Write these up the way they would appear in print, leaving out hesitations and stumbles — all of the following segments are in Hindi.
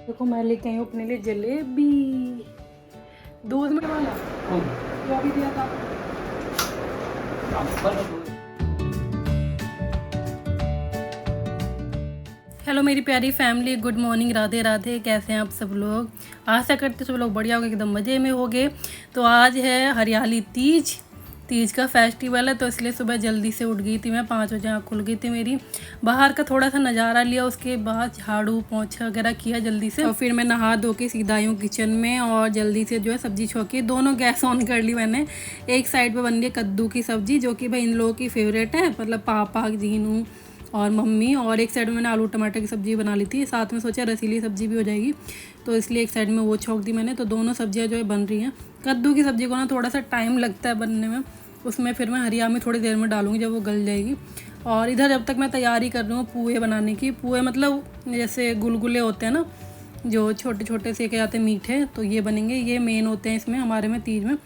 देखो मैं लेके आई हूँ अपने लिए जलेबी, दूध में वाला जो अभी दिया था। हेलो मेरी प्यारी family, good morning, Radhe Radhe. कैसे हैं आप सब लोग? आशा करते सब लोग बढ़िया होगे, एकदम मज़े में होगे। तो आज है हरियाली तीज, तीज का फेस्टिवल है, तो इसलिए सुबह जल्दी से उठ गई थी मैं। 5 बजे आँख खुल गई थी मेरी। बाहर का थोड़ा सा नज़ारा लिया, उसके बाद झाड़ू पोंछा वगैरह किया जल्दी से, और फिर मैं नहा धो के सीधा आई हूँ किचन में, और जल्दी से जो है सब्ज़ी छोंकी। दोनों गैस ऑन कर ली मैंने। एक साइड पे बन रही है कद्दू की सब्ज़ी, जो कि भाई इन लोगों की फेवरेट है, मतलब पापा, जीनू और मम्मी। और एक साइड में मैंने आलू टमाटर की सब्ज़ी बना ली थी, साथ में सोचा रसीली सब्ज़ी भी हो जाएगी, तो इसलिए एक साइड में वो छोंक दी मैंने। तो दोनों सब्जियां जो है बन रही हैं। कद्दू की सब्ज़ी को ना थोड़ा सा टाइम लगता है बनने में, उसमें फिर मैं हरिया में थोड़ी देर में डालूंगी जब वो गल जाएगी। और इधर जब तक मैं तैयारी कर रही हूँ पूए बनाने की। पूए मतलब जैसे गुलगुले होते हैं ना, जो छोटे छोटे सेके जाते हैं मीठे, तो ये बनेंगे। ये मेन होते हैं इसमें हमारे में तीज में।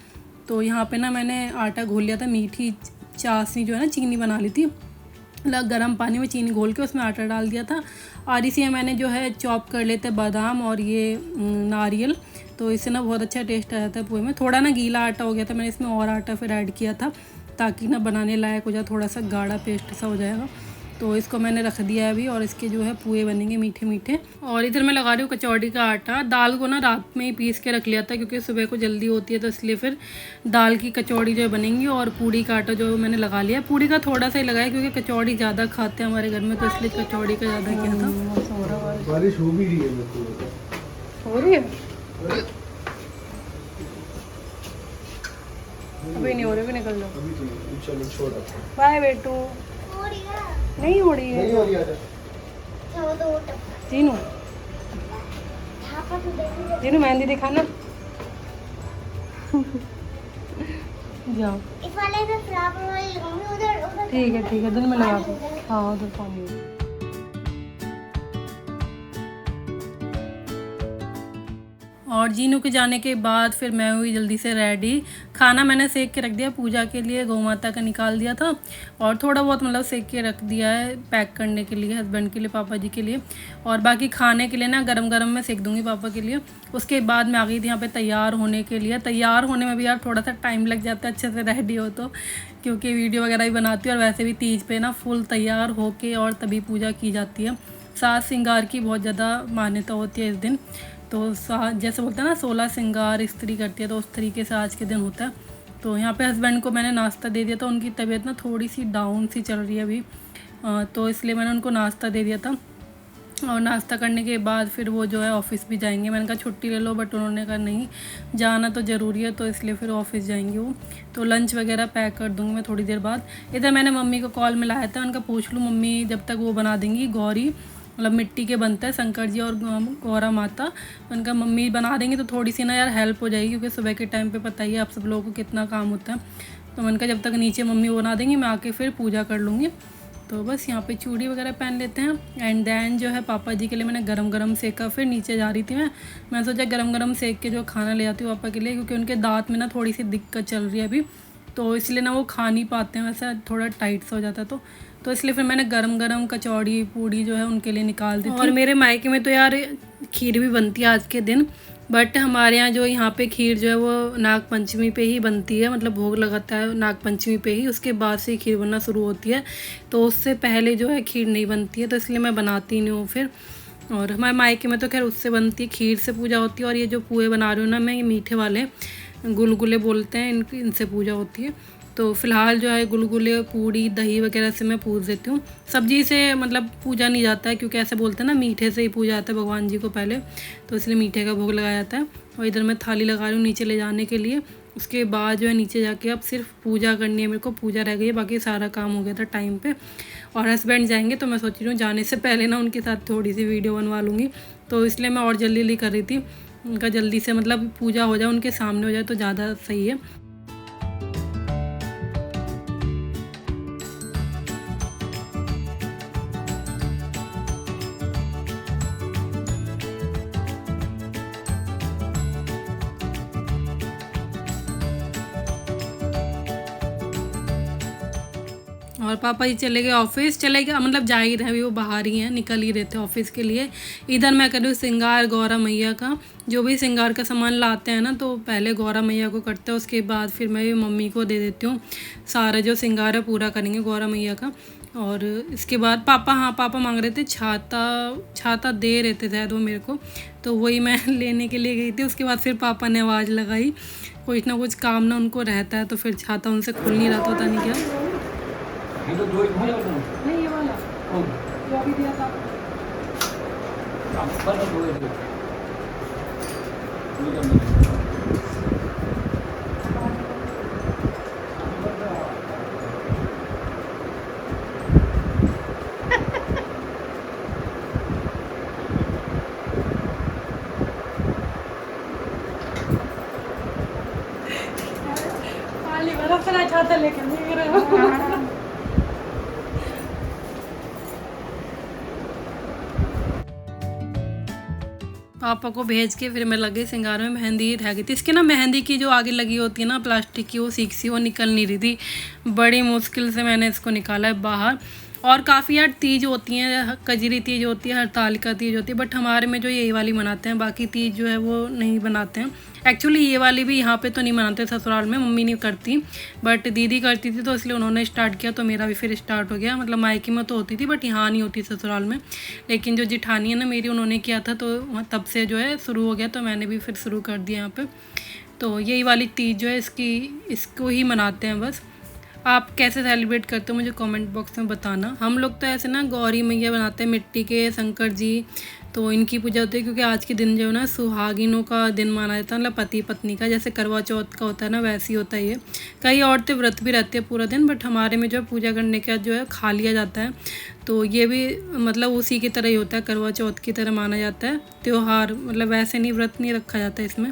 तो यहाँ पे ना मैंने आटा घोल लिया था, मीठी चाशनी जो है ना, चीनी बना ली थी, मतलब गर्म पानी में चीनी घोल के उसमें आटा डाल दिया था। और इसी में मैंने जो है चॉप कर लेते बादाम और ये नारियल, तो इससे ना बहुत अच्छा टेस्ट आ जाता है पुए में। थोड़ा ना गीला आटा हो गया था, मैंने इसमें और आटा फिर ऐड किया था, ताकि ना बनाने लायक हो जाए, थोड़ा सा गाढ़ा पेस्ट सा हो जाएगा। तो इसको मैंने रख दिया है अभी, और इसके जो है पुए बनेंगे मीठे मीठे। और इधर मैं लगा रही हूँ कचौड़ी का आटा। दाल को ना रात में ही पीस के रख लिया था, क्योंकि सुबह को जल्दी होती है, तो इसलिए फिर दाल की कचौड़ी जो है बनेंगी। और पूड़ी का आटा जो मैंने लगा लिया, पूड़ी का थोड़ा सा ही लगाया, क्योंकि कचौड़ी ज़्यादा खाते हैं हमारे घर में, तो इसलिए कचौड़ी का ज़्यादा किया था। बारिश हो भी रही है, हो रही है? अभी नहीं हो रही, अभी निकल लो। अभी तो नहीं, चलो छोड़। बाय बेटू। नहीं हो रही है तीनों। तीनों मेहंदी दिखाना। जाओ इस वाले में फ्लावर वाली लगाऊंगी, उधर उधर ठीक है दिन में लगा दो। हाँ उधर पानी। और जीनू के जाने के बाद फिर मैं हुई जल्दी से रेडी। खाना मैंने सेक के रख दिया पूजा के लिए, गौ माता का निकाल दिया था, और थोड़ा बहुत मतलब सेक के रख दिया है पैक करने के लिए, हस्बैंड के लिए, पापा जी के लिए। और बाकी खाने के लिए ना गरम गरम मैं सेक दूंगी पापा के लिए। उसके बाद मैं आ गई थी यहाँ पे तैयार होने के लिए। तैयार होने में भी यार थोड़ा सा टाइम लग जाता है अच्छे से रेडी हो तो, क्योंकि वीडियो वगैरह भी बनाती हूँ, और वैसे भी तीज पे ना फुल तैयार होके और तभी पूजा की जाती है। साज श्रृंगार की बहुत ज़्यादा मान्यता होती है इस दिन। तो जैसे बोलते हैं ना 16 श्रृंगार स्त्री करती है, तो उस तरीके से आज के दिन होता है। तो यहाँ पे हस्बैंड को मैंने नाश्ता दे दिया था। उनकी तबीयत ना थोड़ी सी डाउन सी चल रही है अभी, तो इसलिए मैंने उनको नाश्ता दे दिया था। और नाश्ता करने के बाद फिर वो जो है ऑफिस भी जाएंगे। मैंने कहा छुट्टी ले लो, बट उन्होंने कहा नहीं, जाना तो ज़रूरी है, तो इसलिए फिर ऑफिस जाएंगे वो। तो लंच वगैरह पैक कर दूँगी मैं थोड़ी देर बाद। इधर मैंने मम्मी को कॉल मिलाया था, उनका पूछ लूँ मम्मी जब तक वो बना देंगी गौरी, मतलब मिट्टी के बनते हैं शंकर जी और गौरा माता, उनका मम्मी बना देंगी, तो थोड़ी सी ना यार हेल्प हो जाएगी, क्योंकि सुबह के टाइम पे पता ही है आप सब लोगों को कितना काम होता है। तो मैंने कहा जब तक नीचे मम्मी बना देंगी, मैं आके फिर पूजा कर लूँगी। तो बस यहाँ पे चूड़ी वगैरह पहन लेते हैं। एंड देन जो है पापा जी के लिए मैंने गरम गरम सेका, फिर नीचे जा रही थी मैं सोचा गरम गरम सेक के जो खाना ले जाती हूँ पापा के लिए, क्योंकि उनके दांत में ना थोड़ी सी दिक्कत चल रही है अभी, तो इसलिए ना वो खा नहीं पाते हैं, वैसे थोड़ा टाइट सा हो जाता है। तो इसलिए फिर मैंने गरम गरम कचौड़ी पूड़ी जो है उनके लिए निकाल दी थी। और मेरे मायके में तो यार खीर भी बनती है आज के दिन, बट हमारे यहाँ जो यहाँ पे खीर जो है वो नाग पंचमी पे ही बनती है, मतलब भोग लगाता है नाग पंचमी पे ही, उसके बाद से खीर बनना शुरू होती है। तो उससे पहले जो है खीर नहीं बनती है, तो इसलिए मैं बनाती नहीं हूँ फिर। और हमारे मायके में तो खैर उससे बनती है, खीर से पूजा होती है। और ये जो पुए बना रही हूँ ना मैं, ये मीठे वाले गुलगुले बोलते हैं, इनसे पूजा होती है। तो फ़िलहाल जो है गुलगुले, पूड़ी, दही वगैरह से मैं पूज देती हूँ। सब्जी से मतलब पूजा नहीं जाता है, क्योंकि ऐसे बोलते हैं ना मीठे से ही पूजा आता है भगवान जी को पहले, तो इसलिए मीठे का भोग लगाया जाता है। और इधर मैं थाली लगा रही हूँ नीचे ले जाने के लिए। उसके बाद जो है नीचे जाके अब सिर्फ पूजा करनी है मेरे को, पूजा रह गई है, बाकी सारा काम हो गया था टाइम पे। और हस्बैंड जाएंगे, तो मैं सोच रही हूँ जाने से पहले ना उनके साथ थोड़ी सी वीडियो बनवा लूँगी, तो इसलिए मैं और जल्दी जल्दी कर रही थी। उनका जल्दी से मतलब पूजा हो जाए, उनके सामने हो जाए तो ज़्यादा सही है। और पापा जी चले गए ऑफिस, चले गए मतलब जा ही रहे, अभी वो बाहर ही हैं, निकल ही रहे थे ऑफिस के लिए। इधर मैं कर रही हूँ श्रृंगार गौरा मैया का। जो भी श्रृंगार का सामान लाते हैं ना तो पहले गौरा मैया को करते हैं, उसके बाद फिर मैं ये मम्मी को दे देती हूँ। सारा जो श्रृंगार है पूरा करेंगे गौरा मैया का। और इसके बाद पापा मांग रहे थे छाता दे रहे थे शायद वो मेरे को, तो वही मैं लेने के लिए गई थी। उसके बाद फिर पापा ने आवाज़ लगाई, कुछ ना कुछ काम ना उनको रहता है, तो फिर छाता उनसे खुल नहीं रहा था, पता नहीं क्या। ये तो दो ही भाई होते हैं। नहीं, ये वाला कौन? जो अभी दिया था। आप बना दो है। छाता लेकर नहीं गया। पापा को भेज के फिर मैं लगे श्रृंगार में। मेहंदी रह गई थी इसके ना, मेहंदी की जो आगे लगी होती है ना प्लास्टिक की, वो सीख सी वो निकल नहीं रही थी। बड़ी मुश्किल से मैंने इसको निकाला है बाहर। और काफ़ी यार तीज होती हैं, कजरी तीज होती है, हरतालिका तीज होती है, बट हमारे में जो यही वाली मनाते हैं, बाकी तीज जो है वो नहीं बनाते हैं। एक्चुअली ये वाली भी यहाँ पे तो नहीं मनाते, ससुराल में मम्मी नहीं करती, बट दीदी करती थी, तो इसलिए उन्होंने स्टार्ट किया, तो मेरा भी फिर स्टार्ट हो गया। मतलब मायके में तो होती थी बट यहाँ नहीं होती ससुराल में, लेकिन जो जिठानी है ना मेरी, उन्होंने किया था, तो तब से जो है शुरू हो गया, तो मैंने भी फिर शुरू कर दिया यहाँ पर। तो यही वाली तीज जो है इसको ही मनाते हैं बस। आप कैसे सेलिब्रेट करते हो मुझे कमेंट बॉक्स में बताना। हम लोग तो ऐसे ना गौरी मैया बनाते हैं मिट्टी के, शंकर जी, तो इनकी पूजा होती है, क्योंकि आज के दिन जो है ना सुहागिनों का दिन माना जाता है, मतलब पति पत्नी का, जैसे करवा चौथ का होता है ना वैसे ही होता है ये। कई औरतें व्रत भी रहती है पूरा दिन, बट हमारे में जो है पूजा करने का जो है खा लिया जाता है, तो ये भी मतलब उसी की तरह ही होता है, करवा चौथ की तरह माना जाता है त्यौहार। मतलब वैसे नहीं, व्रत नहीं रखा जाता है इसमें,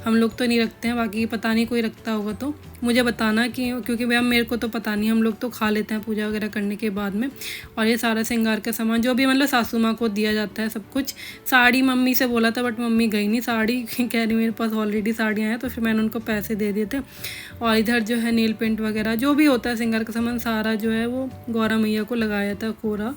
हम लोग तो नहीं रखते हैं, बाकी पता नहीं कोई रखता होगा तो मुझे बताना कि, क्योंकि भैया मेरे को तो पता नहीं, हम लोग तो खा लेते हैं पूजा वगैरह करने के बाद में। और ये सारा श्रृंगार का सामान जो भी मतलब सासू माँ को दिया जाता है सब कुछ। साड़ी मम्मी से बोला था बट मम्मी गई नहीं, साड़ी कह रही मेरे पास ऑलरेडी साड़ियाँ हैं, तो फिर मैंने उनको पैसे दे दिए थे। और इधर जो है नील पेंट वगैरह जो भी होता है श्रृंगार का सामान सारा जो है वो गौरा मैया को लगाया था कोरा।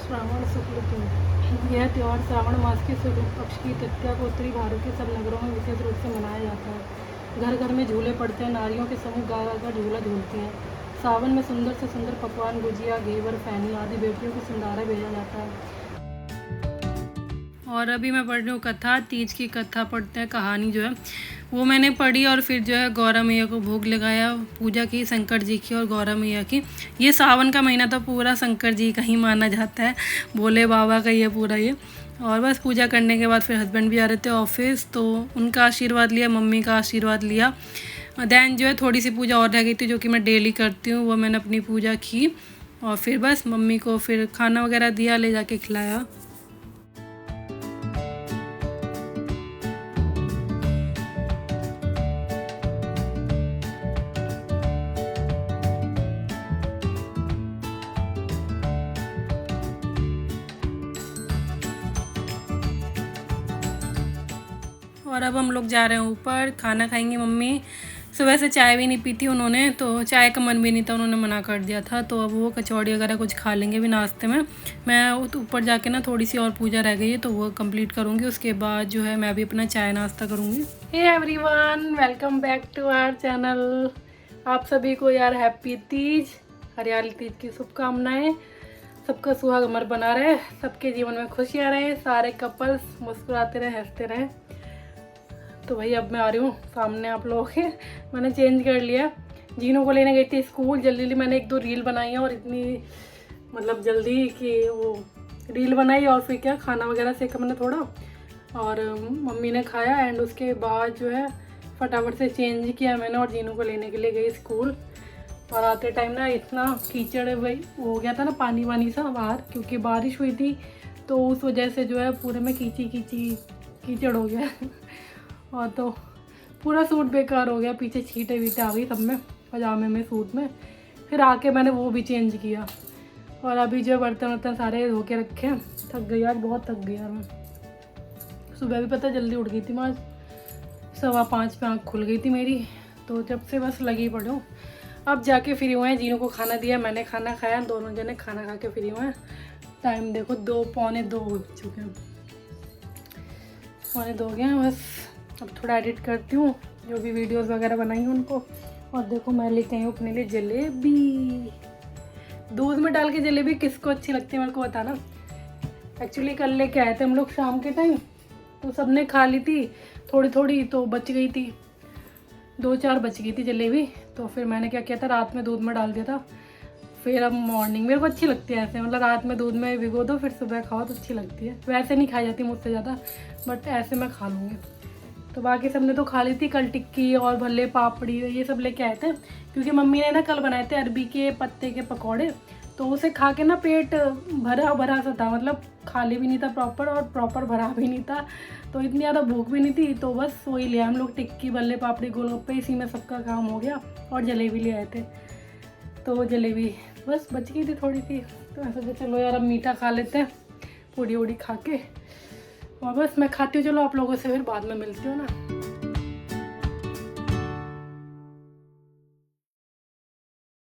श्रावण शुक्ल तीज, यह त्यौहार श्रावण मास के शुरू पक्ष की तृतीया को उत्तरी भारत के सब नगरों में विशेष रूप से मनाया जाता है। घर घर में झूले पड़ते हैं, नारियों के समूह गा गा झूला झूलती हैं। सावन में सुंदर से सुंदर पकवान, गुजिया, घेवर, फैनी आदि बेटियों को सिंधारा भेजा जाता है। और अभी मैं पढ़ रही हूँ कथा, तीज की कथा पढ़ते हैं, कहानी जो है वो मैंने पढ़ी, और फिर जो है गौरा मैया को भोग लगाया, पूजा की शंकर जी की और गौरा मैया की। ये सावन का महीना तो पूरा शंकर जी का ही माना जाता है, भोले बाबा का ये पूरा ये। और बस पूजा करने के बाद फिर हस्बैंड भी आ रहे थे ऑफिस, तो उनका आशीर्वाद लिया, मम्मी का आशीर्वाद लिया। दैन जो है थोड़ी सी पूजा और रह गई थी जो कि मैं डेली करती हूँ, वो मैंने अपनी पूजा की, और फिर बस मम्मी को फिर खाना वगैरह दिया, ले जाके खिलाया। और अब हम लोग जा रहे हैं ऊपर, खाना खाएंगे। मम्मी सुबह से चाय भी नहीं पीती उन्होंने, तो चाय का मन भी नहीं था, उन्होंने मना कर दिया था, तो अब वो कचौड़ी वगैरह कुछ खा लेंगे भी नाश्ते में। मैं ऊपर जाके ना थोड़ी सी और पूजा रह गई है तो वो कंप्लीट करूँगी, उसके बाद जो है मैं भी अपना चाय नाश्ता करूँगी। Hey everyone, welcome back to our channel. आप सभी को यार हैप्पी तीज, हरियाली तीज की शुभकामनाएँ। सबका सुहाग अमर बना रहे, सबके जीवन में खुशियाँ रहे, सारे कपल्स मुस्कुराते रहे, हंसते रहे। तो भाई अब मैं आ रही हूँ सामने आप लोगों के। मैंने चेंज कर लिया, जीनों को लेने गई थी स्कूल, जल्दी मैंने 1-2 रील बनाई है, और इतनी मतलब जल्दी कि वो रील बनाई, और फिर क्या खाना वगैरह सेका मैंने थोड़ा, और मम्मी ने खाया, एंड उसके बाद जो है फटाफट से चेंज किया मैंने और जीनों को लेने के लिए गई स्कूल। और आते टाइम ना इतना कीचड़ वही हो गया था ना, पानी वानी सा बाहर, क्योंकि बारिश हुई थी तो उस वजह से जो है पूरे में कीचड़ हो गया और तो पूरा सूट बेकार हो गया, पीछे छींटे वीटे आ गई सब में, पजामे में, सूट में। फिर आके मैंने वो भी चेंज किया और अभी जो बर्तन वर्तन सारे धो के रखे हैं। थक गई आज, बहुत थक गई यार मैं। सुबह भी पता जल्दी उठ गई थी मैं, आज 5:15 पे आँख खुल गई थी मेरी, तो जब से बस लगी पड़ी हूँ। अब जाके फ्री हुए हैं, जीनू को खाना दिया, मैंने खाना खाया, दोनों जने खाना खा के फ्री हुए हैं। टाइम देखो 2:45 हो चुके हैं, 2:45 हो गए हैं बस। अब थोड़ा एडिट करती हूँ जो भी वीडियोस वगैरह बनाई हैं उनको। और देखो मैं लेके आई हूँ अपने लिए जलेबी, दूध में डाल के जलेबी किसको अच्छी लगती है मेरे को बताना। एक्चुअली कल लेके आए थे हम लोग शाम के टाइम, तो सबने खा ली थी थोड़ी थोड़ी, तो बच गई थी, 2-4 बच गई थी जलेबी। तो फिर मैंने क्या किया था, रात में दूध में डाल दिया था। फिर अब मॉर्निंग मेरे को अच्छी लगती है ऐसे, मतलब रात में दूध में भिगो दो फिर सुबह खाओ तो अच्छी लगती है। वैसे नहीं खाई जाती मुझसे ज़्यादा, बट ऐसे मैं खा लूँगी। तो बाकी सबने तो खा ली थी। कल टिक्की और भल्ले पापड़ी ये सब लेके आए थे, क्योंकि मम्मी ने ना कल बनाए थे अरबी के पत्ते के पकौड़े, तो उसे खा के ना पेट भरा भरा सा था, मतलब खाली भी नहीं था प्रॉपर और प्रॉपर भरा भी नहीं था, तो इतनी ज़्यादा भूख भी नहीं थी। तो बस वही लिया हम लोग, टिक्की भल्ले पापड़ी गोलगप्पे, इसी में सबका काम हो गया। और जलेबी ले आए थे, तो जलेबी बस बच गई थी थोड़ी सी, तो मैं सोचा चलो यार अब मीठा खा लेते हैं, पूड़ी वूड़ी खा के। और बस मैं खाती हूँ, चलो आप लोगों से फिर बाद में मिलती हूँ ना।